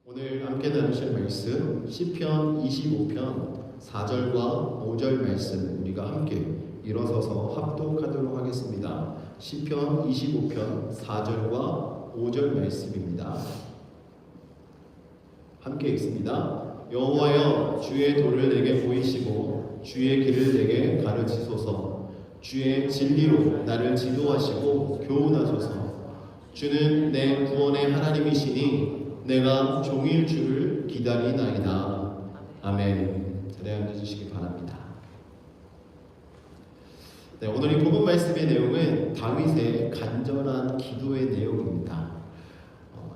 오늘 함께 나누실 말씀 시편 25편 4절과 5절 말씀 우리가 함께 일어서서 합독하도록 하겠습니다. 시편 25편 4절과 5절 말씀입니다. 함께 읽습니다. 여호와여, 주의 도를 내게 보이시고 주의 길을 내게 가르치소서. 주의 진리로 나를 지도하시고 교훈하소서. 주는 내 구원의 하나님이시니 내가 종일 주를 기다리나이다. 아멘. 자리에 앉아주시기 바랍니다. 네, 오늘 이 본문 말씀의 내용은 다윗의 간절한 기도의 내용입니다.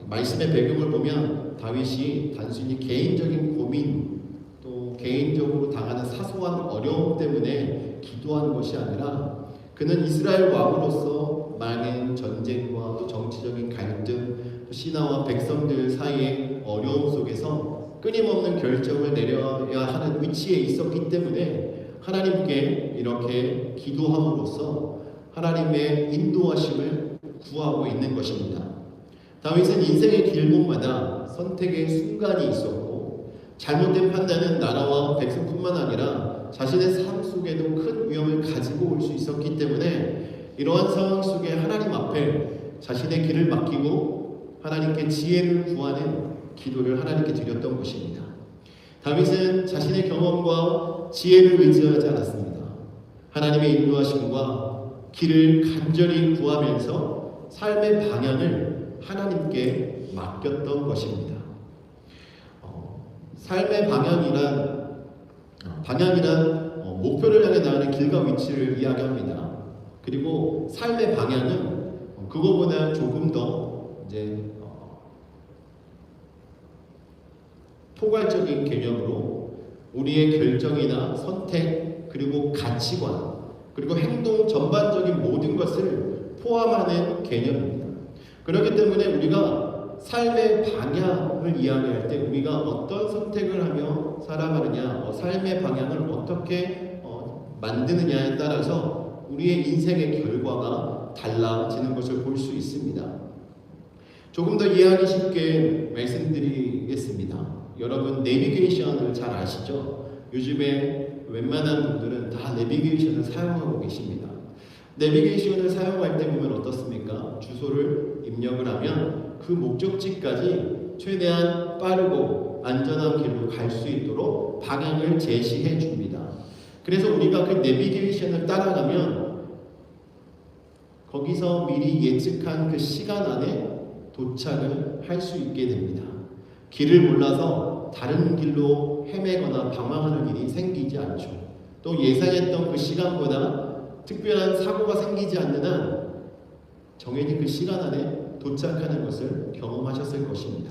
말씀의 배경을 보면 다윗이 단순히 개인적인 고민 또 개인적으로 당하는 사소한 어려움 때문에 기도한 것이 아니라 그는 이스라엘 왕으로서 많은 전쟁과 또 정치적인 갈등, 또 신하와 백성들 사이의 어려움 속에서 끊임없는 결정을 내려야 하는 위치에 있었기 때문에 하나님께 이렇게 기도함으로써 하나님의 인도하심을 구하고 있는 것입니다. 다윗은 인생의 길목마다 선택의 순간이 있었고 잘못된 판단은 나라와 백성뿐만 아니라 자신의 삶 속에도 큰 위험을 가지고 올 수 있었기 때문에 이러한 상황 속에 하나님 앞에 자신의 길을 맡기고 하나님께 지혜를 구하는 기도를 하나님께 드렸던 것입니다. 다윗은 자신의 경험과 지혜를 의지하지 않았습니다. 하나님의 인도하심과 길을 간절히 구하면서 삶의 방향을 하나님께 맡겼던 것입니다. 삶의 방향이란 목표를 향해 나가는 길과 위치를 이야기합니다. 그리고 삶의 방향은 그거보다 조금 더 포괄적인 개념으로 우리의 결정이나 선택 그리고 가치관 그리고 행동 전반적인 모든 것을 포함하는 개념입니다. 그렇기 때문에 우리가 삶의 방향을 이야기할 때 우리가 어떤 선택을 하며 살아가느냐, 삶의 방향을 어떻게 만드느냐에 따라서 우리의 인생의 결과가 달라지는 것을 볼 수 있습니다. 조금 더 이해하기 쉽게 말씀드리겠습니다. 여러분 내비게이션을 잘 아시죠? 요즘에 웬만한 분들은 다 내비게이션을 사용하고 계십니다. 내비게이션을 사용할 때 보면 어떻습니까? 주소를 입력을 하면 그 목적지까지 최대한 빠르고 안전한 길로 갈 수 있도록 방향을 제시해 줍니다. 그래서 우리가 그 내비게이션을 따라가면 거기서 미리 예측한 그 시간 안에 도착을 할 수 있게 됩니다. 길을 몰라서 다른 길로 헤매거나 방황하는 일이 생기지 않죠. 또 예상했던 그 시간보다 특별한 사고가 생기지 않는 한 정해진 그 시간 안에 도착하는 것을 경험하셨을 것입니다.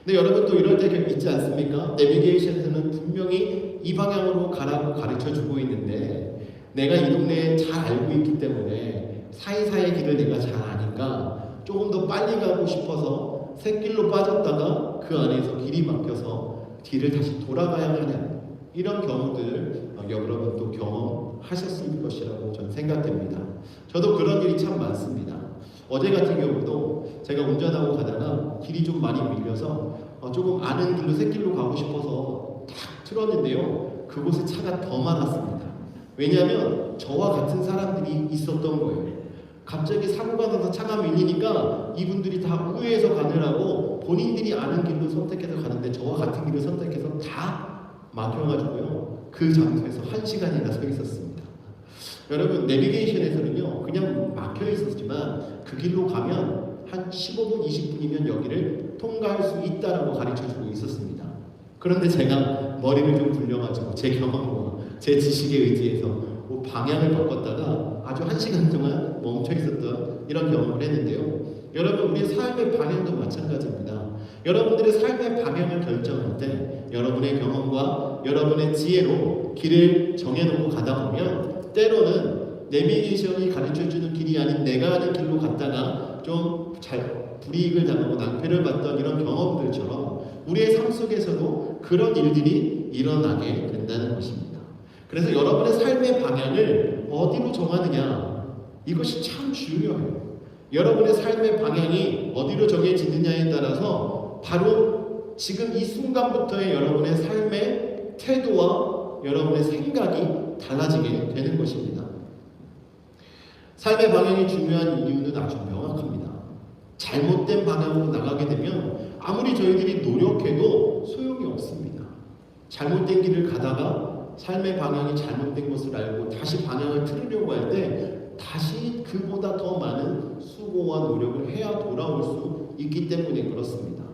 근데 여러분 또 이럴 때 있지 않습니까? 내비게이션에서는 분명히 이 방향으로 가라고 가르쳐주고 있는데 내가 이 동네에 잘 알고 있기 때문에 사이사이 길을 내가 잘 아니까 조금 더 빨리 가고 싶어서 샛길로 빠졌다가 그 안에서 길이 막혀서 뒤를 다시 돌아가야 하는 이런 경우들 여러분도 경험하셨을 것이라고 저는 생각됩니다. 저도 그런 일이 참 많습니다. 어제 같은 경우도 제가 운전하고 가다가 길이 좀 많이 밀려서 조금 아는 길로 샛길로 가고 싶어서 탁 틀었는데요. 그곳에 차가 더 많았습니다. 왜냐하면 저와 같은 사람들이 있었던 거예요. 갑자기 사고가 나서 차가 밀리니까 이분들이 다 우회해서 가느라고 본인들이 아는 길로 선택해서 가는데 저와 같은 길을 선택해서 다 막혀가지고요. 그 장소에서 1시간이나 서 있었습니다. 여러분 내비게이션에서는요 그냥 막혀 있었지만 그 길로 가면 한 15분 20분이면 여기를 통과할 수 있다라고 가르쳐주고 있었습니다. 그런데 제가 머리를 좀 굴려가지고 제 경험과 제 지식에 의지해서 방향을 바꿨다가 아주 1시간 동안 멈춰 있었던 이런 경험을 했는데요. 여러분 우리의 삶의 방향도 마찬가지입니다. 여러분들의 삶의 방향을 결정할 때 여러분의 경험과 여러분의 지혜로 길을 정해놓고 가다 보면 때로는 내비게이션이 가르쳐주는 길이 아닌 내가 가는 길로 갔다가 좀 불이익을 당하고 낭패를 봤던 이런 경험들처럼 우리의 삶 속에서도 그런 일들이 일어나게 된다는 것입니다. 그래서 여러분의 삶의 방향을 어디로 정하느냐 이것이 참 중요해요. 여러분의 삶의 방향이 어디로 정해지느냐에 따라서 바로 지금 이 순간부터의 여러분의 삶의 태도와 여러분의 생각이 달라지게 되는 것입니다. 삶의 방향이 중요한 이유는 아주 명확합니다. 잘못된 방향으로 나가게 되면 아무리 저희들이 노력해도 소용이 없습니다. 잘못된 길을 가다가 삶의 방향이 잘못된 것을 알고 다시 방향을 틀으려고 할 때 다시 그보다 더 많은 수고와 노력을 해야 돌아올 수 있기 때문에 그렇습니다.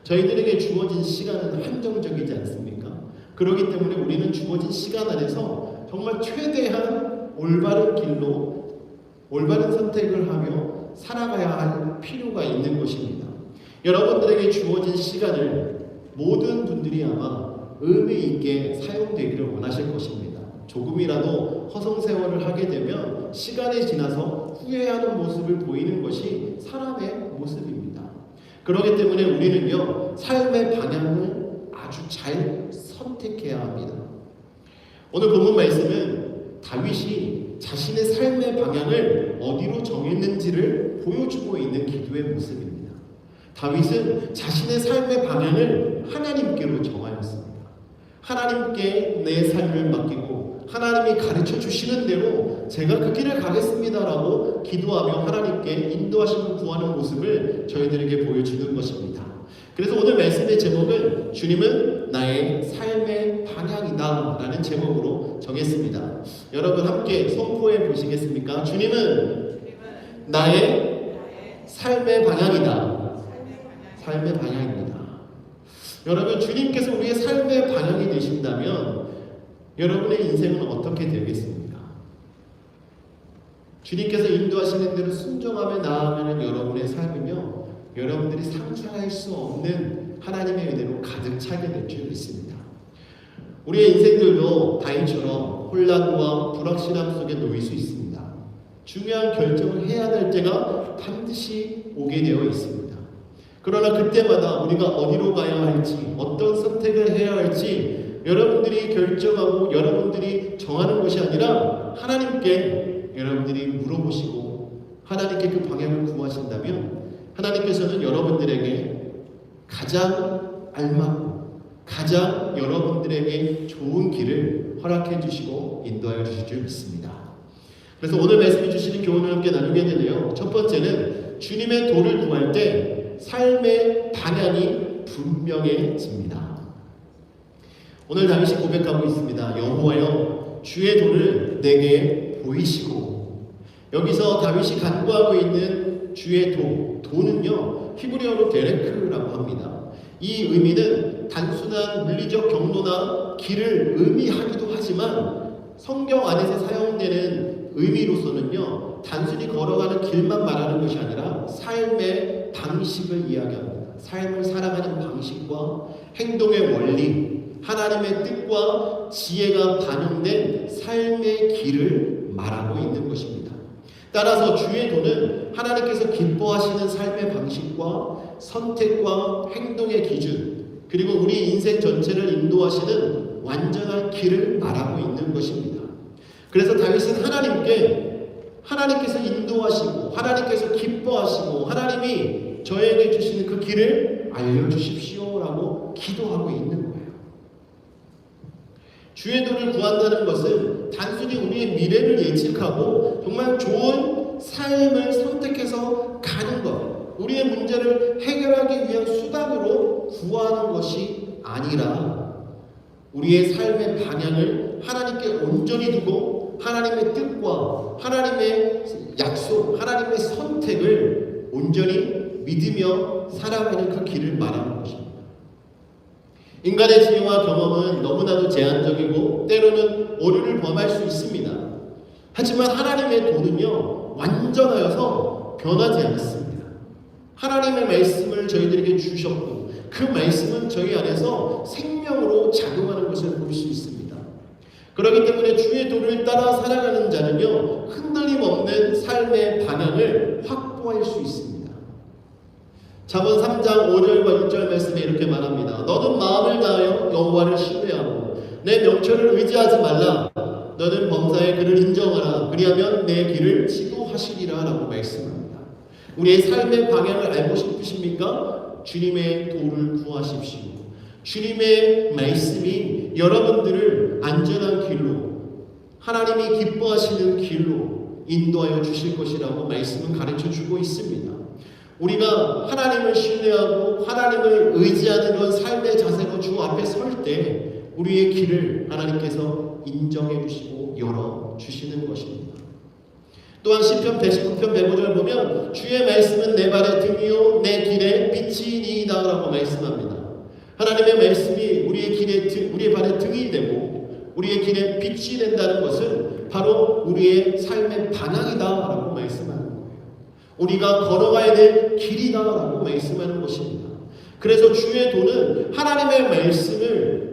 저희들에게 주어진 시간은 한정적이지 않습니까? 그렇기 때문에 우리는 주어진 시간 안에서 정말 최대한 올바른 길로 올바른 선택을 하며 살아가야 할 필요가 있는 것입니다. 여러분들에게 주어진 시간을 모든 분들이 아마 의미 있게 사용되기를 원하실 것입니다. 조금이라도 허송세월을 하게 되면 시간이 지나서 후회하는 모습을 보이는 것이 사람의 모습입니다. 그렇기 때문에 우리는요, 삶의 방향을 아주 잘 선택해야 합니다. 오늘 본문 말씀은 다윗이 자신의 삶의 방향을 어디로 정했는지를 보여주고 있는 기도의 모습입니다. 다윗은 자신의 삶의 방향을 하나님께로 정하였습니다. 하나님께 내 삶을 맡기고 하나님이 가르쳐 주시는 대로 제가 그 길을 가겠습니다라고 기도하며 하나님께 인도하심을 구하는 모습을 저희들에게 보여주는 것입니다. 그래서 오늘 말씀의 제목은 주님은 나의 삶의 방향이다 라는 제목으로 정했습니다. 여러분 함께 선포해 보시겠습니까? 주님은 나의 삶의 방향이다. 삶의 방향입니다. 여러분, 주님께서 우리의 삶의 방향이 되신다면 여러분의 인생은 어떻게 되겠습니까? 주님께서 인도하시는 대로 순종하며 나아가는 여러분의 삶은요, 여러분들이 상상할 수 없는 하나님의 은혜로 가득 차게 될 줄 믿습니다. 우리의 인생들도 다윗처럼 혼란과 불확실함 속에 놓일 수 있습니다. 중요한 결정을 해야 될 때가 반드시 오게 되어 있습니다. 그러나 그때마다 우리가 어디로 가야 할지, 어떤 선택을 해야 할지 여러분들이 결정하고 여러분들이 정하는 것이 아니라 하나님께 여러분들이 물어보시고 하나님께 그 방향을 구하신다면 하나님께서는 여러분들에게 가장 알맞고 가장 여러분들에게 좋은 길을 허락해 주시고 인도하여 주실 줄 믿습니다. 그래서 오늘 말씀해 주시는 교훈을 함께 나누게 되는데요. 첫 번째는 주님의 도를 구할 때 삶의 방향이 분명해집니다. 오늘 다윗이 고백하고 있습니다. 여호와여, 주의 도를 내게 보이시고. 여기서 다윗이 간구하고 있는 주의 도는요, 히브리어로 데레크라고 합니다. 이 의미는 단순한 물리적 경로나 길을 의미하기도 하지만 성경 안에서 사용되는 의미로서는요, 단순히 걸어가는 길만 말하는 것이 아니라 삶의 방식을 이야기합니다. 삶을 살아가는 방식과 행동의 원리, 하나님의 뜻과 지혜가 반영된 삶의 길을 말하고 있는 것입니다. 따라서 주의 도는 하나님께서 기뻐하시는 삶의 방식과 선택과 행동의 기준, 그리고 우리 인생 전체를 인도하시는 완전한 길을 말하고 있는 것입니다. 그래서 다윗은 하나님께서 인도하시고 하나님께서 기뻐하시고 하나님이 저에게 주시는 그 길을 알려주십시오라고 기도하고 있는 거예요. 주의 도를 구한다는 것은 단순히 우리의 미래를 예측하고 정말 좋은 삶을 선택해서 가는 것, 우리의 문제를 해결하기 위한 수단으로 구하는 것이 아니라 우리의 삶의 방향을 하나님께 온전히 두고 하나님의 뜻과 하나님의 약속, 하나님의 선택을 온전히 믿으며 살아가는 그 길을 말하는 것입니다. 인간의 지혜와 경험은 너무나도 제한적이고 때로는 오류를 범할 수 있습니다. 하지만 하나님의 도는요, 완전하여서 변하지 않습니다. 하나님의 말씀을 저희들에게 주셨고 그 말씀은 저희 안에서 생명으로 작용하는 것을 볼 수 있습니다. 그렇기 때문에 주의 도를 따라 살아가는 자는요, 흔들림 없는 삶의 방향을 확보할 수 있습니다. 잠언 3장 5절과 6절 말씀에 이렇게 말합니다. 너는 마음을 다하여 여호와를 신뢰하고 내 명철을 의지하지 말라. 너는 범사의 그를 인정하라. 그리하면 내 길을 지도하시리라 라고 말씀합니다. 우리의 삶의 방향을 알고 싶으십니까? 주님의 도를 구하십시오. 주님의 말씀이 여러분들을 안전한 길로, 하나님이 기뻐하시는 길로 인도하여 주실 것이라고 말씀은 가르쳐 주고 있습니다. 우리가 하나님을 신뢰하고 하나님을 의지하는 그런 삶의 자세로 주 앞에 설 때 우리의 길을 하나님께서 인정해 주시고 열어 주시는 것입니다. 또한 시편 119편 105절 보면 주의 말씀은 내 발의 등이요 내 길에 빛이니이다 라고 말씀합니다. 하나님의 말씀이 우리의 발의 등이 되고 우리의 길에 빛이 된다는 것은 바로 우리의 삶의 방향이다 라고 말씀하는 거예요. 우리가 걸어가야 될 길이다 라고 말씀하는 것입니다. 그래서 주의 도는 하나님의 말씀을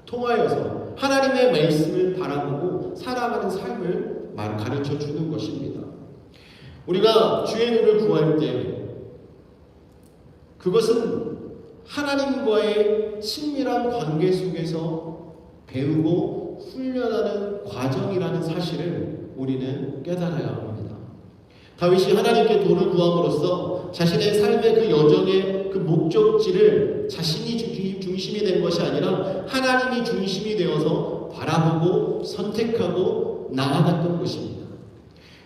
통하여서 하나님의 말씀을 바라보고 살아가는 삶을 가르쳐 주는 것입니다. 우리가 주의 도를 구할 때 그것은 하나님과의 친밀한 관계 속에서 배우고 훈련하는 과정이라는 사실을 우리는 깨달아야 합니다. 다윗이 하나님께 도를 구함으로써 자신의 삶의 그 여정의 그 목적지를 자신이 중심이 된 것이 아니라 하나님이 중심이 되어서 바라보고 선택하고 나아갔던 것입니다.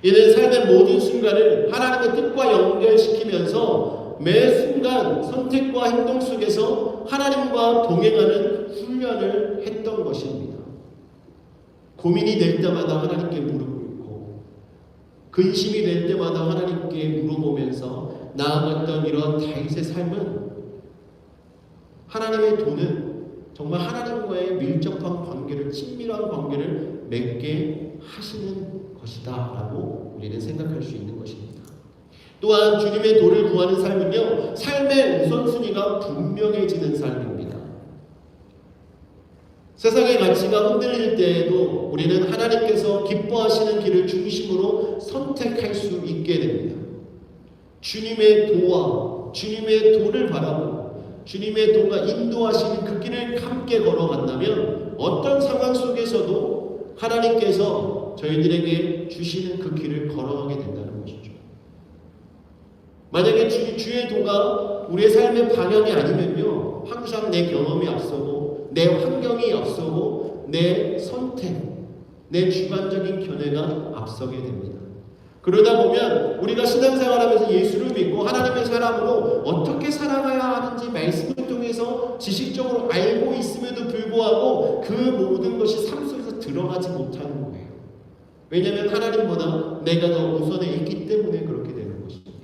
이는 삶의 모든 순간을 하나님의 뜻과 연결시키면서 매 순간 선택과 행동 속에서 하나님과 동행하는 훈련을 했던 것입니다. 고민이 될 때마다 하나님께 무릎 꿇고 근심이 될 때마다 하나님께 물어보면서 나아갔던 이런 다윗의 삶은 하나님의 도는 정말 하나님과의 밀접한 관계를, 친밀한 관계를 맺게 하시는 것이다 라고 우리는 생각할 수 있는 것입니다. 또한 주님의 도를 구하는 삶은요, 삶의 우선순위가 분명해지는 삶입니다. 세상의 가치가 흔들릴 때에도 우리는 하나님께서 기뻐하시는 길을 중심으로 선택할 수 있게 됩니다. 주님의 도와 주님의 도를 바라보고 주님의 도가 인도하시는 그 길을 함께 걸어간다면 어떤 상황 속에서도 하나님께서 저희들에게 주시는 그 길을 걸어가게 된다는 것이죠. 만약에 주의 도가 우리의 삶의 방향이 아니면요, 항상 내 경험이 앞서고 내 환경이 앞서고 내 선택, 내 주관적인 견해가 앞서게 됩니다. 그러다 보면 우리가 신앙생활하면서 예수를 믿고 하나님의 사람으로 어떻게 살아가야 하는지 말씀을 통해서 지식적으로 알고 있음에도 불구하고 그 모든 것이 삶 속에서 들어가지 못하는 거예요. 왜냐하면 하나님보다 내가 더 우선에 있기 때문에 그렇게 되는 것입니다.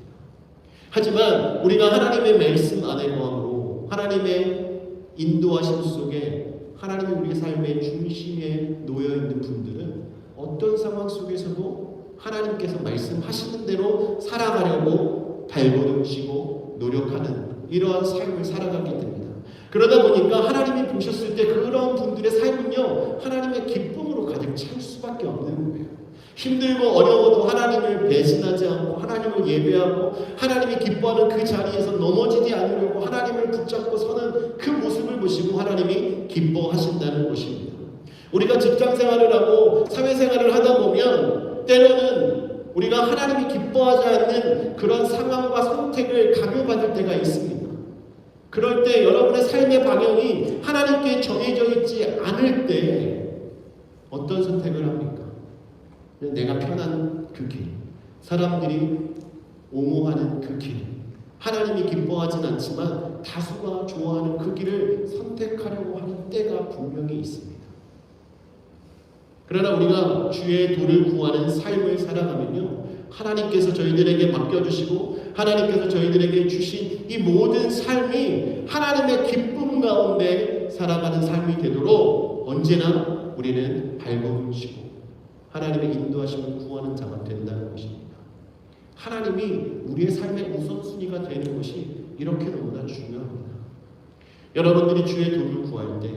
하지만 우리가 하나님의 말씀 안에 거함으로 하나님의 인도하심 속에 하나님이 우리의 삶의 중심에 놓여있는 분들은 어떤 상황 속에서도 하나님께서 말씀하시는 대로 살아가려고 발버둥치고 노력하는 이러한 삶을 살아가게 됩니다. 그러다 보니까 하나님이 보셨을 때 그런 분들의 삶은요, 하나님의 기쁨으로 가득 찰 수밖에 없는 거예요. 힘들고 어려워도 하나님을 배신하지 않고 하나님을 예배하고 하나님이 기뻐하는 그 자리에서 넘어지지 않으려고 하나님을 붙잡고 서는 그 모습을 보시고 하나님이 기뻐하신다는 것입니다. 우리가 직장생활을 하고 사회생활을 하다 보면 때로는 우리가 하나님이 기뻐하지 않는 그런 상황과 선택을 강요받을 때가 있습니다. 그럴 때 여러분의 삶의 방향이 하나님께 정해져 있지 않을 때 어떤 선택을 합니까? 내가 편한 그 길, 사람들이 옹호하는 그 길, 하나님이 기뻐하진 않지만 다수가 좋아하는 그 길을 선택하려고 하는 때가 분명히 있습니다. 그러나 우리가 주의 도를 구하는 삶을 살아가면요, 하나님께서 저희들에게 맡겨주시고 하나님께서 저희들에게 주신 이 모든 삶이 하나님의 기쁨 가운데 살아가는 삶이 되도록 언제나 우리는 발버둥치고 하나님의 인도하심을 구하는 자가 된다는 것입니다. 하나님이 우리의 삶의 우선순위가 되는 것이 이렇게 너무나 중요합니다. 여러분들이 주의 도를 구할 때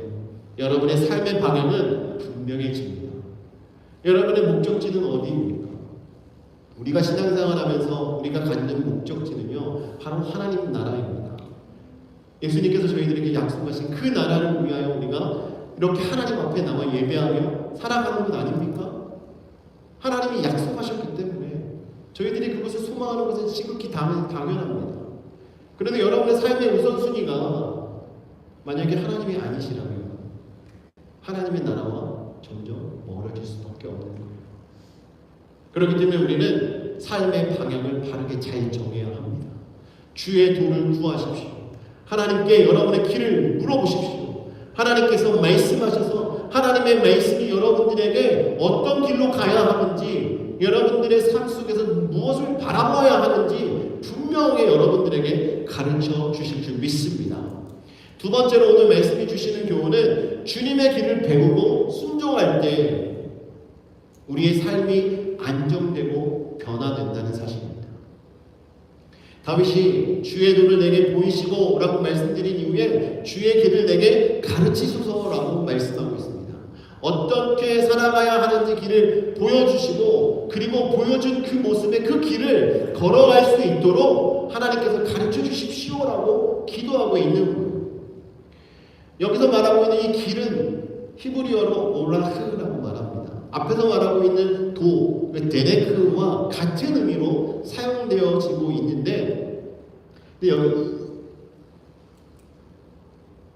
여러분의 삶의 방향은 분명해집니다. 여러분의 목적지는 어디입니까? 우리가 신앙생활하면서 우리가 갖는 목적지는요, 바로 하나님 나라입니다. 예수님께서 저희들에게 약속하신 그 나라를 위하여 우리가 이렇게 하나님 앞에 나와 예배하며 살아가는 것 아닙니까? 하나님이 약속하셨기 때문에 저희들이 그것을 소망하는 것은 지극히 당연합니다. 그런데 여러분의 삶의 우선순위가 만약에 하나님이 아니시라면 하나님의 나라와 점점 멀어질 수밖에 없는 거예요. 그렇기 때문에 우리는 삶의 방향을 바르게 잘 정해야 합니다. 주의 도를 구하십시오. 하나님께 여러분의 길을 물어보십시오. 하나님께서 말씀하셔서 하나님의 말씀이 여러분들에게 어떤 길로 가야 하는지, 여러분들의 삶 속에서 무엇을 바라봐야 하는지 분명히 여러분들에게 가르쳐 주실 줄 믿습니다. 두 번째로 오늘 말씀해 주시는 교훈은 주님의 길을 배우고 순종할 때 우리의 삶이 안정되고 변화된다는 사실입니다. 다윗이 주의 도를 내게 보이시고 라고 말씀드린 이후에 주의 길을 내게 가르치소서 라고 말씀하고 있습니다. 어떻게 살아가야 하는지 길을 보여주시고, 그리고 보여준 그 모습의 그 길을 걸어갈 수 있도록 하나님께서 가르쳐 주십시오 라고 기도하고 있는 거예요. 여기서 말하고 있는 이 길은 히브리어로 오라흐라고 말합니다. 앞에서 말하고 있는 도, 데네크와 같은 의미로 사용되어지고 있는데, 근데 여기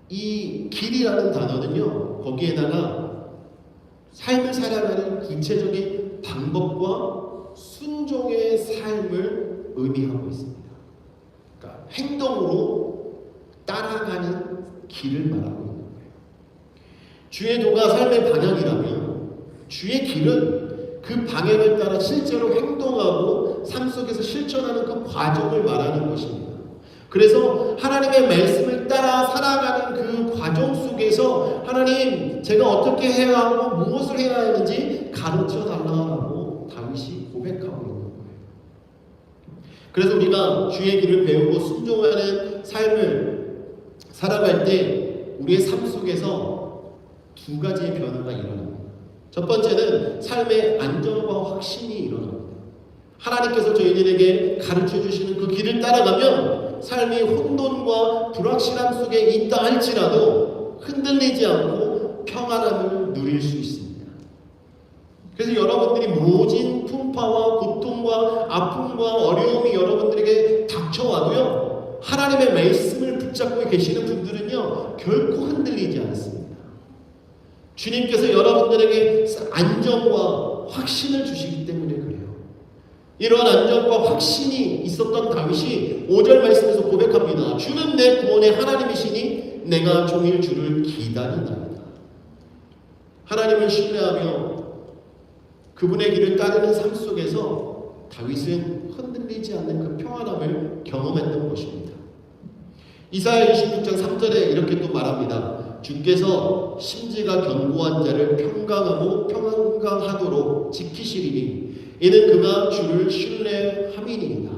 이 길이라는 단어는요, 거기에다가 삶을 살아가는 구체적인 방법과 순종의 삶을 의미하고 있습니다. 그러니까 행동으로 따라가는 길을 말하고 있는 거예요. 주의 도가 삶의 방향이라면 주의 길은 그 방향을 따라 실제로 행동하고 삶 속에서 실천하는 그 과정을 말하는 것입니다. 그래서 하나님의 말씀을 따라 살아가는 그 과정 속에서 하나님, 제가 어떻게 해야 하고 무엇을 해야 하는지 가르쳐 달라고 다윗이 고백하고 있는 거예요. 그래서 우리가 주의 길을 배우고 순종하는 삶을 살아갈 때 우리의 삶 속에서 두 가지의 변화가 일어납니다. 첫 번째는 삶의 안정과 확신이 일어납니다. 하나님께서 저희들에게 가르쳐 주시는 그 길을 따라가면 삶이 혼돈과 불확실함 속에 있다 할지라도 흔들리지 않고 평안함을 누릴 수 있습니다. 그래서 여러분들이 모진 풍파와 고통과 아픔과 어려움이 여러분들에게 닥쳐와도요, 하나님의 말씀을 붙잡고 계시는 분들은요, 결코 흔들리지 않습니다. 주님께서 여러분들에게 안정과 확신을 주시기 때문에 그래요. 이러한 안정과 확신이 있었던 다윗이 5절 말씀에서 고백합니다. 주는 내 구원의 하나님이시니 내가 종일 주를 기다리나이다. 하나님을 신뢰하며 그분의 길을 따르는 삶 속에서 다윗은 흔들리지 않는 그 평안함을 경험했던 것입니다. 이사야 26장 3절에 이렇게 또 말합니다. 주께서 심지가 견고한 자를 평강하도록 지키시리니 이는 그가 주를 신뢰함이니이다.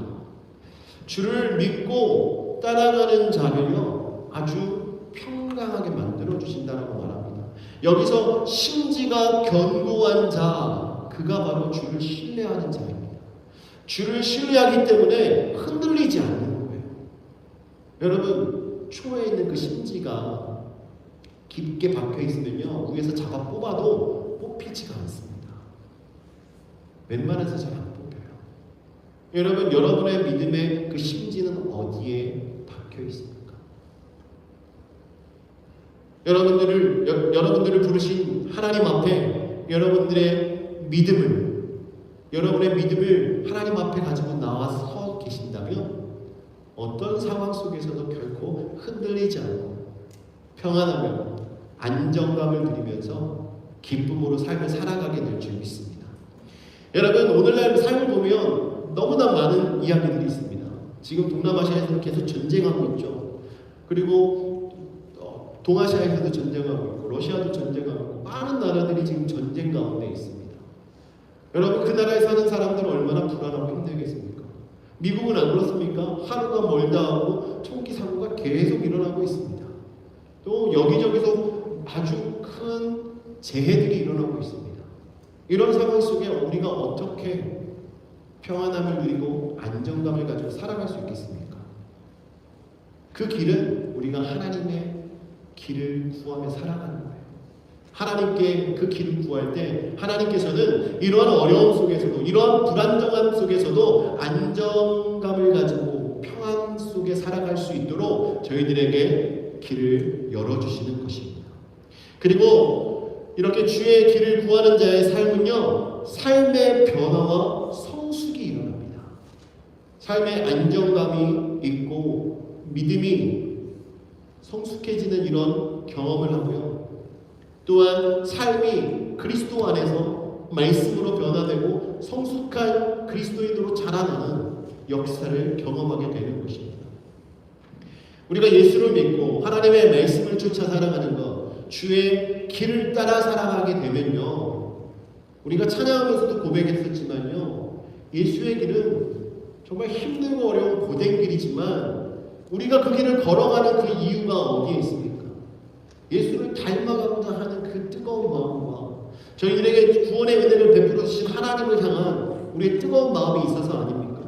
주를 믿고 따라가는 자를요, 아주 평강하게 만들어 주신다라고 말합니다. 여기서 심지가 견고한 자, 그가 바로 주를 신뢰하는 자입니다. 주를 신뢰하기 때문에 흔들리지 않는 거예요. 여러분, 초에 있는 그 심지가 깊게 박혀 있으면요, 위에서 잡아 뽑아도 뽑히지가 않습니다. 웬만해서 잘 안 뽑혀요. 여러분, 여러분의 믿음의 그 심지는 어디에 박혀 있습니까? 여러분들을 부르신 하나님 앞에 여러분의 믿음을 하나님 앞에 가지고 나와서 계신다면 어떤 상황 속에서도 결코 흔들리지 않고 평안하며 안정감을 누리면서 기쁨으로 삶을 살아가게 될 줄 믿습니다. 여러분, 오늘날 삶을 보면 너무나 많은 이야기들이 있습니다. 지금 동남아시아에서는 계속 전쟁하고 있죠. 그리고 동아시아에서도 전쟁하고 있고 러시아도 전쟁하고 있고 많은 나라들이 지금 전쟁 가운데 있습니다. 여러분, 그 나라에 사는 사람들은 얼마나 불안하고 힘들겠습니까? 미국은 안 그렇습니까? 하루가 멀다 하고 총기 사고가 계속 일어나고 있습니다. 또 여기저기서 아주 큰 재해들이 일어나고 있습니다. 이런 상황 속에 우리가 어떻게 평안함을 누리고 안정감을 가지고 살아갈 수 있겠습니까? 그 길은 우리가 하나님의 길을 구하며 살아가는 거예요. 하나님께 그 길을 구할 때 하나님께서는 이러한 어려움 속에서도 이러한 불안정함 속에서도 안정감을 가지고 평안 속에 살아갈 수 있도록 저희들에게 길을 열어주시는 것입니다. 그리고 이렇게 주의 길을 구하는 자의 삶은요, 삶의 변화와 성숙이 일어납니다. 삶의 안정감이 있고 믿음이 성숙해지는 이런 경험을 하고요. 또한 삶이 그리스도 안에서 말씀으로 변화되고 성숙한 그리스도인으로 자라나는 역사를 경험하게 되는 것입니다. 우리가 예수를 믿고 하나님의 말씀을 쫓아 살아가는 것, 주의 길을 따라 살아가게 되면요, 우리가 찬양하면서도 고백했었지만요, 예수의 길은 정말 힘들고 어려운 고된 길이지만 우리가 그 길을 걸어가는 그 이유가 어디에 있습니까? 예수를 닮아가고자 하는 그 뜨거운 마음과 저희들에게 구원의 은혜를 베풀어 주신 하나님을 향한 우리의 뜨거운 마음이 있어서 아닙니까?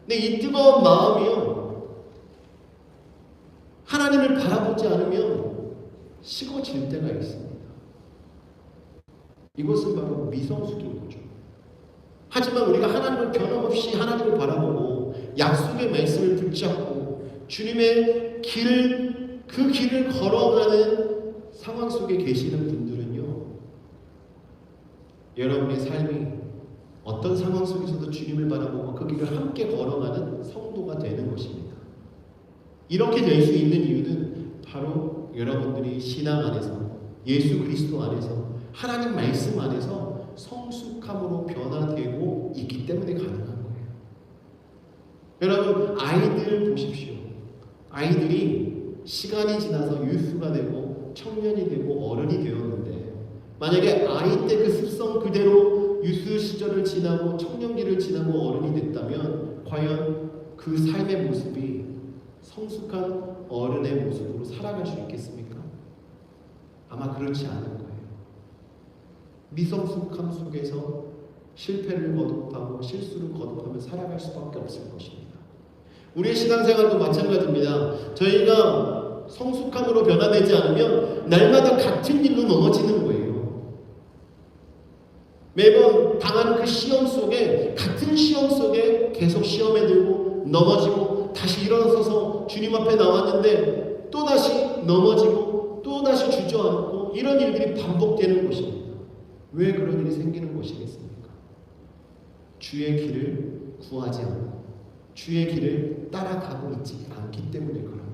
근데 이 뜨거운 마음이요, 하나님을 바라보지 않으면 식어질 때가 있습니다. 이것은 바로 미성숙인 거죠. 하지만 우리가 하나님을 변함없이 하나님을 바라보고 약속의 말씀을 붙잡고 주님의 그 길을 걸어가는 상황 속에 계시는 분들은요, 여러분의 삶이 어떤 상황 속에서도 주님을 바라보고 그 길을 함께 걸어가는 성도가 되는 것입니다. 이렇게 될 수 있는 이유는 바로 여러분들이 신앙 안에서, 예수 그리스도 안에서, 하나님 말씀 안에서 성숙함으로 변화되고 있기 때문에 가능한 거예요. 여러분, 아이들 보십시오. 아이들이 시간이 지나서 유수가 되고 청년이 되고 어른이 되었는데, 만약에 아이 때 그 습성 그대로 유수 시절을 지나고 청년기를 지나고 어른이 됐다면 과연 그 삶의 모습이 성숙한 어른의 모습으로 살아갈 수 있겠습니까? 아마 그렇지 않을 거예요. 미성숙함 속에서 실패를 거듭하고 실수를 거듭하며 살아갈 수밖에 없을 것입니다. 우리의 신앙생활도 마찬가지입니다. 저희가 성숙함으로 변화되지 않으면 날마다 같은 일로 넘어지는 거예요. 매번 당하는 그 시험 속에, 같은 시험 속에 계속 시험에 들고 넘어지고 다시 일어서서 주님 앞에 나왔는데 또다시 넘어지고 또다시 주저앉고 이런 일들이 반복되는 것입니다. 왜 그런 일이 생기는 것이겠습니까? 주의 길을 구하지 않고 주의 길을 따라가고 있지 않기 때문에 그런 거예요.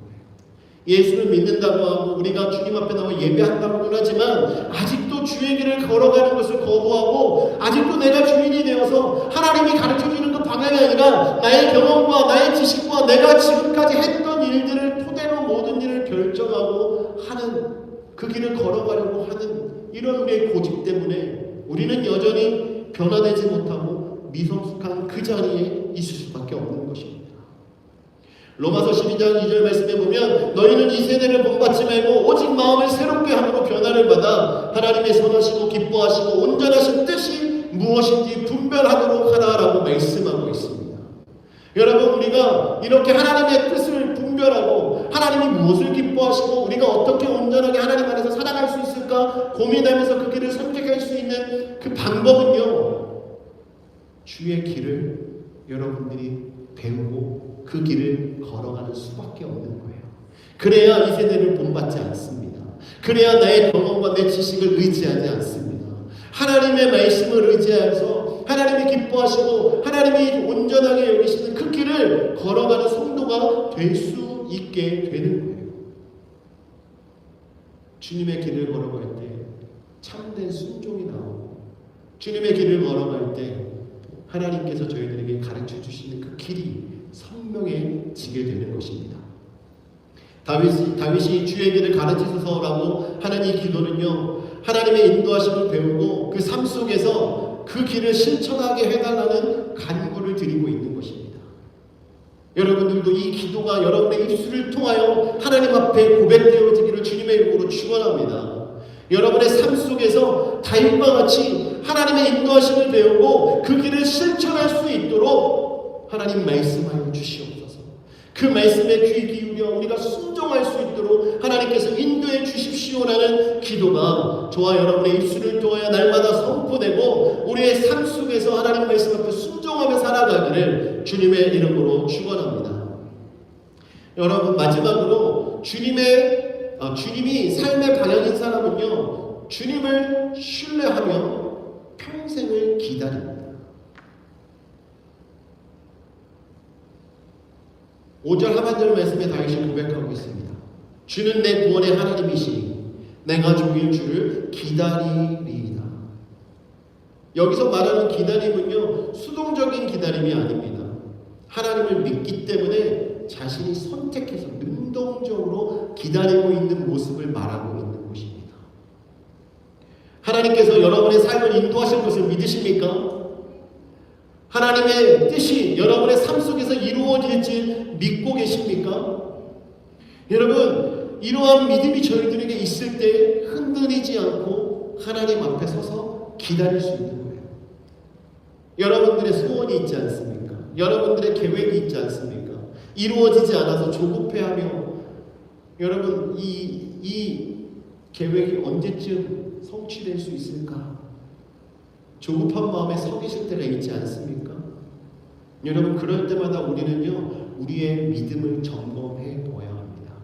예수를 믿는다고 하고 우리가 주님 앞에 나와 예배한다고는 하지만 아직도 주의 길을 걸어가는 것을 거부하고 아직도 내가 주인이 되어서 하나님이 가르쳐주는 그 방향이 아니라 나의 경험과 나의 지식과 내가 지금까지 했던 일들을 토대로 모든 일을 결정하고 하는, 그 길을 걸어가려고 하는 이런 우리의 고집 때문에 우리는 여전히 변화되지 못하고 미성숙한 그 자리에 있을 수밖에 없는 것입니다. 로마서 12장 2절 말씀에 보면 너희는 이 세대를 본받지 말고 오직 마음을 새롭게 함으로 변화를 받아 하나님의 선하시고 기뻐하시고 온전하신 뜻이 무엇인지 분별하도록 하라라고 말씀하고 있습니다. 여러분, 우리가 이렇게 하나님의 뜻을 분별하고 하나님이 무엇을 기뻐하시고 우리가 어떻게 온전하게 하나님 안에서 살아갈 수 있을까 고민하면서 그 길을 선택할 수 있는 그 방법은요, 주의 길을 여러분들이 배우고 그 길을 걸어가는 수밖에 없는 거예요. 그래야 이 세대를 본받지 않습니다. 그래야 나의 경험과 내 지식을 의지하지 않습니다. 하나님의 말씀을 의지해서 하나님이 기뻐하시고 하나님이 온전하게 여기시는 그 길을 걸어가는 성도가 될 수 있게 되는 거예요. 주님의 길을 걸어갈 때 참된 순종이 나오고 주님의 길을 걸어갈 때 하나님께서 저희들에게 가르쳐 주시는 그 길이 선명해지게 되는 것입니다. 다윗이 주의 길을 가르치소서라고 하는 이 기도는요, 하나님의 인도하심을 배우고 그 삶 속에서 그 길을 실천하게 해달라는 간구를 드리고 있는 것입니다. 여러분들도 이 기도가 여러분의 입술을 통하여 하나님 앞에 고백되어지기를 주님의 이름으로 축원합니다. 여러분의 삶 속에서 다윗과 같이 하나님의 인도하심을 배우고 그 길을 실천할 수 있도록 하나님 말씀하여 주시옵소서. 그 말씀에 귀 기울여 우리가 순종할 수 있도록 하나님께서 인도해 주십시오라는 기도가 저와 여러분의 입술을 통하여 날마다 선포되고 우리의 삶 속에서 하나님 말씀 앞에 순종하며 살아가기를 주님의 이름으로 축원합니다. 여러분, 마지막으로 주님이 삶의 방향인 사람은요, 주님을 신뢰하며 평생을 기다립니다. 5절 하반절 말씀에 다윗이 고백하고 있습니다. 주는 내 구원의 하나님이시니 내가 종일 주를 기다리리이다. 여기서 말하는 기다림은요, 수동적인 기다림이 아닙니다. 하나님을 믿기 때문에 자신이 선택해서 능동적으로 기다리고 있는 모습을 말하고 있는 것입니다. 하나님께서 여러분의 삶을 인도하실 것을 믿으십니까? 하나님의 뜻이 여러분의 삶 속에서 이루어질지 믿고 계십니까? 여러분, 이러한 믿음이 저희들에게 있을 때 흔들리지 않고 하나님 앞에 서서 기다릴 수 있는 거예요. 여러분들의 소원이 있지 않습니까? 여러분들의 계획이 있지 않습니까? 이루어지지 않아서 조급해하며 여러분, 이 계획이 언제쯤 성취될 수 있을까? 조급한 마음에 서 계실 때가 있지 않습니까? 여러분, 그럴 때마다 우리는요, 우리의 믿음을 점검해 보아야 합니다.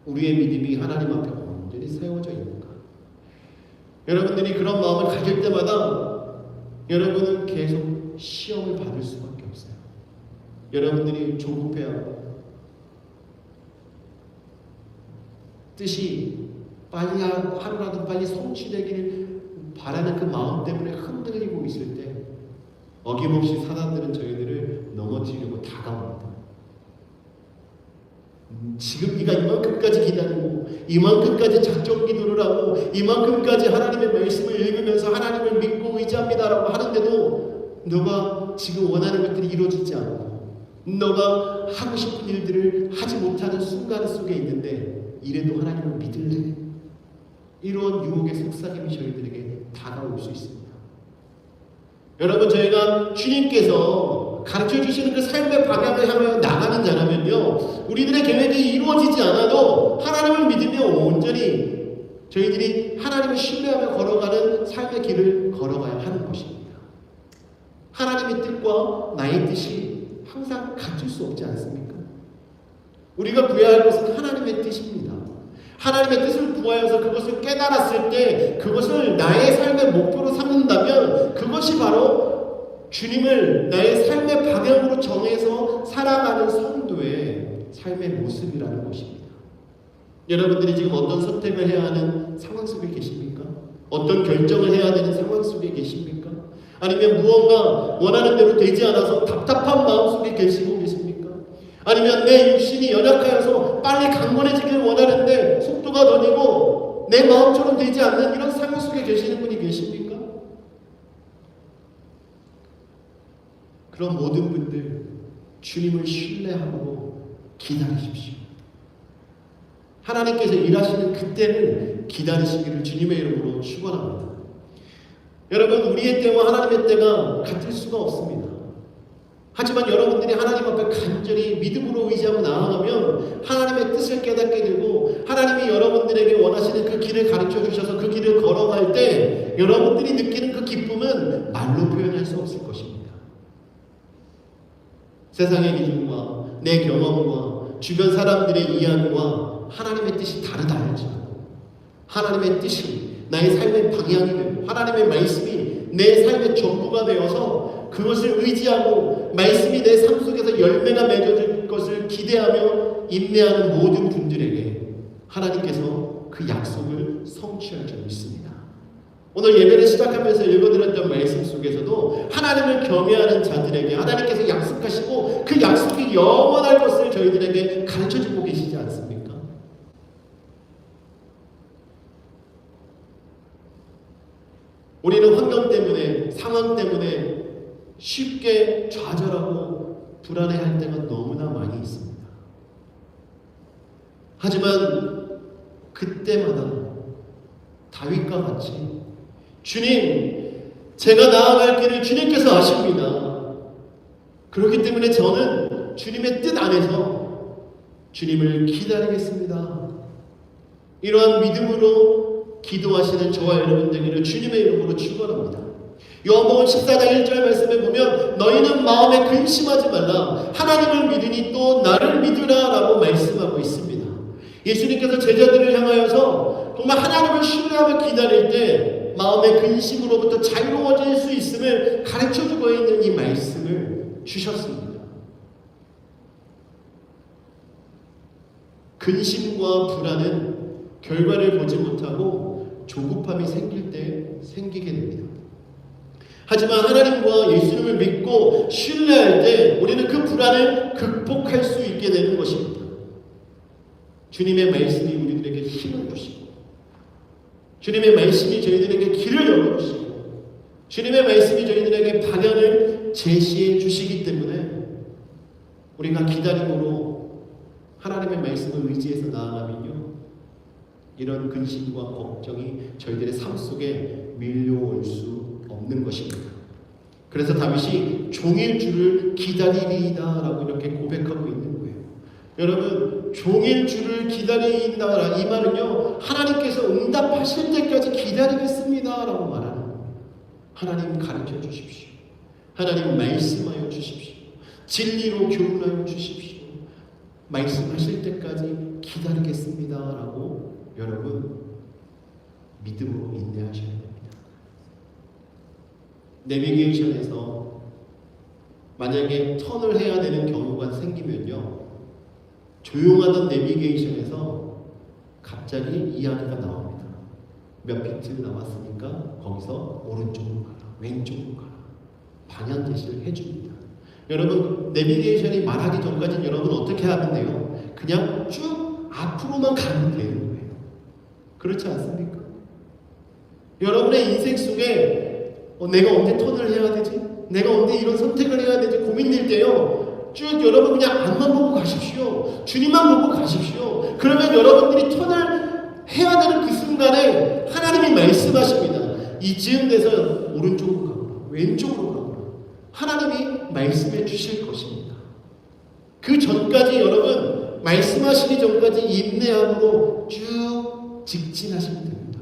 우리의 믿음이 하나님 앞에 온전히 세워져 있는가? 여러분들이 그런 마음을 가질 때마다 여러분은 계속 시험을 받을 수밖에 없어요. 여러분들이 조급해하고 뜻이 빨리 하루라도 빨리 성취되기를 바라는 그 마음 때문에 흔들리고 있을 때 어김없이 사단들은 저희들을 넘어뜨리려고 다가옵니다. 지금 네가 이만큼까지 기다리고 이만큼까지 작정 기도를 하고 이만큼까지 하나님의 말씀을 읽으면서 하나님을 믿고 의지합니다라고 하는데도 너가 지금 원하는 것들이 이루어지지 않고 너가 하고 싶은 일들을 하지 못하는 순간 속에 있는데 이래도 하나님을 믿을래? 이런 유혹의 속삭임이 저희들에게 다가올 수 있습니다. 여러분, 저희가 주님께서 가르쳐 주시는 그 삶의 방향을 향하여 나가는 자라면요, 우리들의 계획이 이루어지지 않아도 하나님을 믿으며 온전히 저희들이 하나님을 신뢰하며 걸어가는 삶의 길을 걸어가야 하는 것입니다. 하나님의 뜻과 나의 뜻이 항상 같을 수 없지 않습니까? 우리가 구해야 할 것은 하나님의 뜻입니다. 하나님의 뜻을 구하여서 그것을 깨달았을 때 그것을 나의 삶의 목표로 삼는다면 그것이 바로 주님을 나의 삶의 방향으로 정해서 살아가는 성도의 삶의 모습이라는 것입니다. 여러분들이 지금 어떤 선택을 해야 하는 상황 속에 계십니까? 어떤 결정을 해야 되는 상황 속에 계십니까? 아니면 무언가 원하는 대로 되지 않아서 답답한 마음 속에 계시고 계십니까? 아니면 내 육신이 연약하여서 빨리 강건해지길 원하는데 속도가 더디고 내 마음처럼 되지 않는 이런 상황 속에 계시는 분이 계십니까? 그런 모든 분들 주님을 신뢰하고 기다리십시오. 하나님께서 일하시는 그때를 기다리시기를 주님의 이름으로 축원합니다. 여러분, 우리의 때와 하나님의 때가 같을 수가 없습니다. 하지만 여러분들이 하나님 앞에 간절히 믿음으로 의지하고 나아가면 하나님의 뜻을 깨닫게 되고 하나님이 여러분들에게 원하시는 그 길을 가르쳐 주셔서 그 길을 걸어갈 때 여러분들이 느끼는 그 기쁨은 말로 표현할 수 없을 것입니다. 세상의 기준과 내 경험과 주변 사람들의 이야기와 하나님의 뜻이 다르다 할지라도 하나님의 뜻이 나의 삶의 방향이 되고 하나님의 말씀이 내 삶의 전부가 되어서 그것을 의지하고 말씀이 내 삶 속에서 열매가 맺어질 것을 기대하며 인내하는 모든 분들에게 하나님께서 그 약속을 성취할 줄 믿습니다. 오늘 예배를 시작하면서 읽어드렸던 말씀 속에서도 하나님을 경외하는 자들에게 하나님께서 약속하시고 그 약속이 영원할 것을 저희들에게 가르쳐주고 계시지 않습니까? 우리는 환경 때문에 상황 때문에 쉽게 좌절하고 불안해할 때가 너무나 많이 있습니다. 하지만 그때마다 다윗과 같이 주님, 제가 나아갈 길을 주님께서 아십니다. 그렇기 때문에 저는 주님의 뜻 안에서 주님을 기다리겠습니다. 이러한 믿음으로 기도하시는 저와 여러분 되기를 주님의 이름으로 축원합니다. 요한복음 14장 1절 말씀에 보면 너희는 마음에 근심하지 말라 하나님을 믿으니 또 나를 믿으라 라고 말씀하고 있습니다. 예수님께서 제자들을 향하여서 정말 하나님을 신뢰하며 기다릴 때 마음의 근심으로부터 자유로워질 수 있음을 가르쳐주고 있는 이 말씀을 주셨습니다. 근심과 불안은 결과를 보지 못하고 조급함이 생길 때 생기게 됩니다. 하지만 하나님과 예수님을 믿고 신뢰할 때 우리는 그 불안을 극복할 수 있게 되는 것입니다. 주님의 말씀이 우리들에게 힘을 주시고 주님의 말씀이 저희들에게 길을 열어주시고 주님의 말씀이 저희들에게 방향을 제시해 주시기 때문에 우리가 기다림으로 하나님의 말씀을 의지해서 나아가면요 이런 근심과 걱정이 저희들의 삶 속에 밀려올 수 없는 것입니다. 그래서 다윗이 종일 주를 기다리리이다 라고 이렇게 고백하고 있는 거예요. 여러분 종일 주를 기다리다 이 말은요 하나님께서 응답하실 때까지 기다리겠습니다 라고 말하는 거예요. 하나님 가르쳐 주십시오. 하나님 말씀하여 주십시오. 진리로 교훈하여 주십시오. 말씀하실 때까지 기다리겠습니다 라고 여러분 믿음으로 인내하셔야 됩니다. 내비게이션에서 만약에 턴을 해야 되는 경우가 생기면요 조용하던 내비게이션에서 갑자기 이야기가 나옵니다. 몇 피트 남았으니까 거기서 오른쪽으로 가라 왼쪽으로 가라 방향 제시를 해줍니다. 여러분 내비게이션이 말하기 전까지는 여러분 어떻게 하면 돼요? 그냥 쭉 앞으로만 가면 되는 거예요. 그렇지 않습니까? 여러분의 인생 속에 내가 언제 턴을 해야 되지? 내가 언제 이런 선택을 해야 되지? 고민될 때요. 쭉 여러분 그냥 앞만 보고 가십시오. 주님만 보고 가십시오. 그러면 여러분들이 턴을 해야 되는 그 순간에 하나님이 말씀하십니다. 이 즈음 돼서 오른쪽으로 가거라. 왼쪽으로 가거라. 하나님이 말씀해 주실 것입니다. 그 전까지 여러분 말씀하시기 전까지 인내함으로 쭉 직진하시면 됩니다.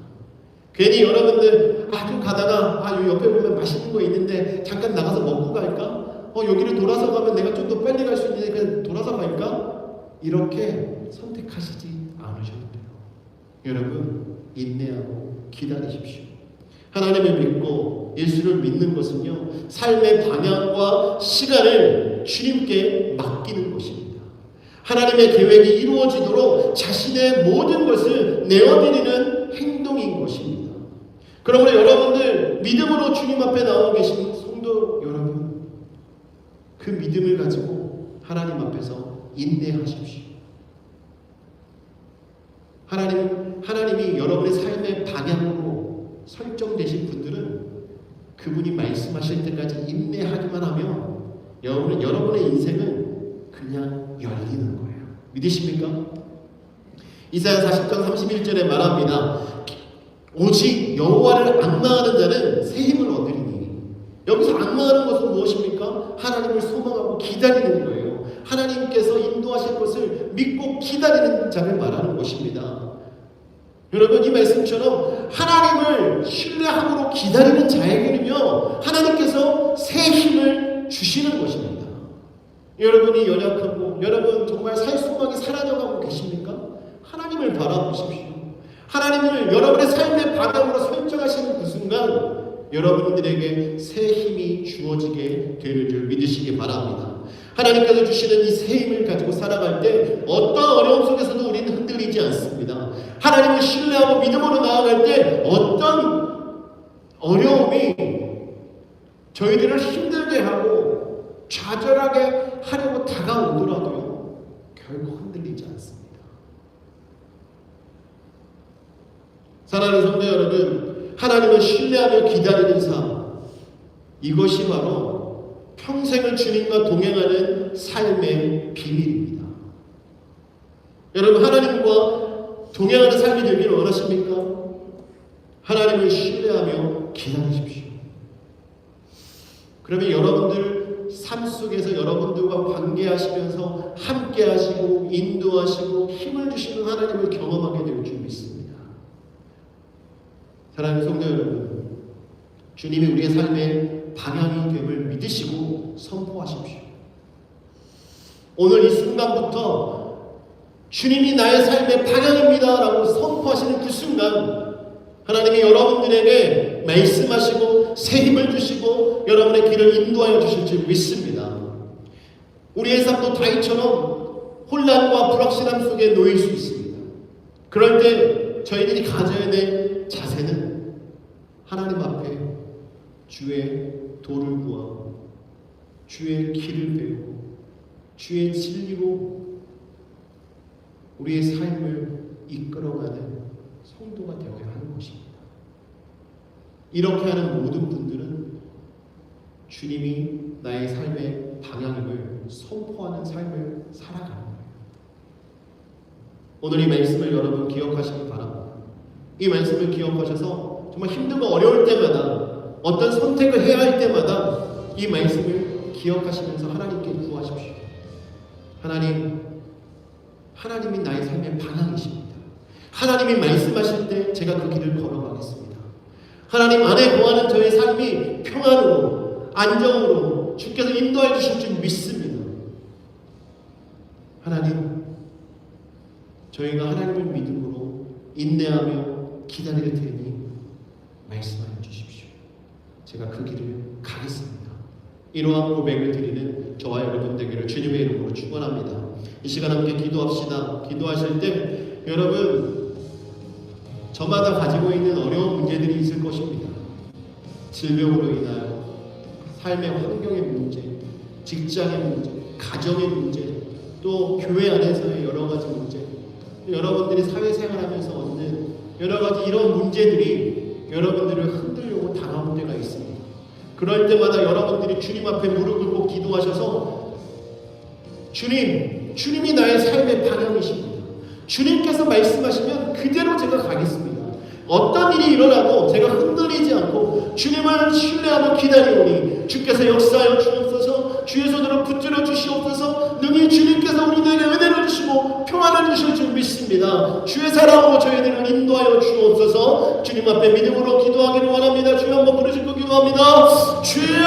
괜히 여러분들 좀 가다가 요 옆에 보면 맛있는 거 있는데 잠깐 나가서 먹고 갈까? 여기를 돌아서 가면 내가 좀 더 빨리 갈 수 있는데 그냥 돌아서 갈까? 이렇게 선택하시지 않으셔도 돼요. 여러분 인내하고 기다리십시오. 하나님을 믿고 예수를 믿는 것은요 삶의 방향과 시간을 주님께 맡기는 것입니다. 하나님의 계획이 이루어지도록 자신의 모든 것을 내어드리는 행동인 것입니다. 그러므로 여러분들 믿음으로 주님 앞에 나와 계신 성도 여러분 그 믿음을 가지고 하나님 앞에서 인내하십시오. 하나님이 여러분의 삶의 방향으로 설정되신 분들은 그분이 말씀하실 때까지 인내하기만 하면 여러분의 인생은 그냥 열리는 거예요. 믿으십니까? 이사야 40장 31절에 말합니다. 오직 여호와를 앙망하는 자는 새 힘을 얻으리니. 여기서 앙망하는 것은 무엇입니까? 하나님을 소망하고 기다리는 거예요. 하나님께서 인도하실 것을 믿고 기다리는 자를 말하는 것입니다. 여러분 이 말씀처럼 하나님을 신뢰함으로 기다리는 자에게는요 하나님께서 새 힘을 주시는 것입니다. 여러분이 연약하고 여러분 정말 살 소망이 사라져가고 계십니까? 하나님을 바라보십시오. 하나님을 여러분의 삶의 방향으로 설정하시는 그 순간 여러분들에게 새 힘이 주어지게 되는 줄 믿으시기 바랍니다. 하나님께서 주시는 이 새 힘을 가지고 살아갈 때 어떤 어려움 속에서도 우리는 흔들리지 않습니다. 하나님을 신뢰하고 믿음으로 나아갈 때 어떤 어려움이 저희들을 힘들게 하고 좌절하게 하려고 다가오더라도요 결국 흔들리지 않습니다. 사랑하는 성도 여러분, 하나님을 신뢰하며 기다리는 삶, 이것이 바로 평생을 주님과 동행하는 삶의 비밀입니다. 여러분 하나님과 동행하는 삶이 되기를 원하십니까? 하나님을 신뢰하며 기다리십시오. 그러면 여러분들 삶 속에서 여러분들과 관계하시면서 함께하시고 인도하시고 힘을 주시는 하나님을 경험하게 될 줄 믿습니다. 사랑하는 성도 여러분, 주님이 우리의 삶의 방향이 됨을 믿으시고 선포하십시오. 오늘 이 순간부터 주님이 나의 삶의 방향입니다 라고 선포하시는 그 순간 하나님이 여러분들에게 말씀하시고 새 힘을 주시고 여러분의 길을 인도하여 주실 줄 믿습니다. 우리의 삶도 다윗처럼 혼란과 불확실함 속에 놓일 수 있습니다. 그럴 때 저희들이 가져야 될 자세는 하나님 앞에 주의 도를 구하고 주의 길을 배우고 주의 진리로 우리의 삶을 이끌어가는 성도가 되어야 하는 것입니다. 이렇게 하는 모든 분들은 주님이 나의 삶의 방향임을 선포하는 삶을 살아가는 거예요. 오늘 이 말씀을 여러분 기억하시기 바랍니다. 이 말씀을 기억하셔서 정말 힘들고 어려울 때마다 어떤 선택을 해야 할 때마다 이 말씀을 기억하시면서 하나님께 구하십시오. 하나님이 나의 삶의 방향이십니다. 하나님이 말씀하실 때 제가 그 길을 걸어가겠습니다. 하나님 안에 거하는 저의 삶이 평안으로 안정으로 주께서 인도해 주실 줄 믿습니다. 하나님, 저희가 하나님을 믿음으로 인내하며 기다릴 테니 말씀하여 주십시오. 제가 그 길을 가겠습니다. 이러한 고백을 드리는 저와 여러분 되기를 주님의 이름으로 축원합니다. 이 시간 함께 기도합시다. 기도하실 때 여러분 저마다 가지고 있는 어려운 문제들이 있을 것입니다. 질병으로 인하여 삶의 환경의 문제, 직장의 문제, 가정의 문제, 또 교회 안에서의 여러 가지 문제, 여러분들이 사회생활하면서 얻는 여러 가지 이런 문제들이 여러분들을 흔들려고 당하는 때가 있습니다. 그럴 때마다 여러분들이 주님 앞에 무릎 꿇고 기도하셔서 주님이 나의 삶의 방향이십니다. 주님께서 말씀하시면 그대로 제가 가겠습니다. 어떤 일이 일어나도 제가 흔들리지 않고 주님을 신뢰하고 기다리오니 주께서 역사하여 주옵소서. 주의 손으로 붙들어 주시옵소서. 능히 주님께서 우리에게 은혜를 주시고 평안을 주실 줄 믿습니다. 주의 사랑으로 저희들을 인도하여 주옵소서. 주님 앞에 믿음으로 기도하기를 원합니다. 주여 한번 부르시고 기도합니다. 주여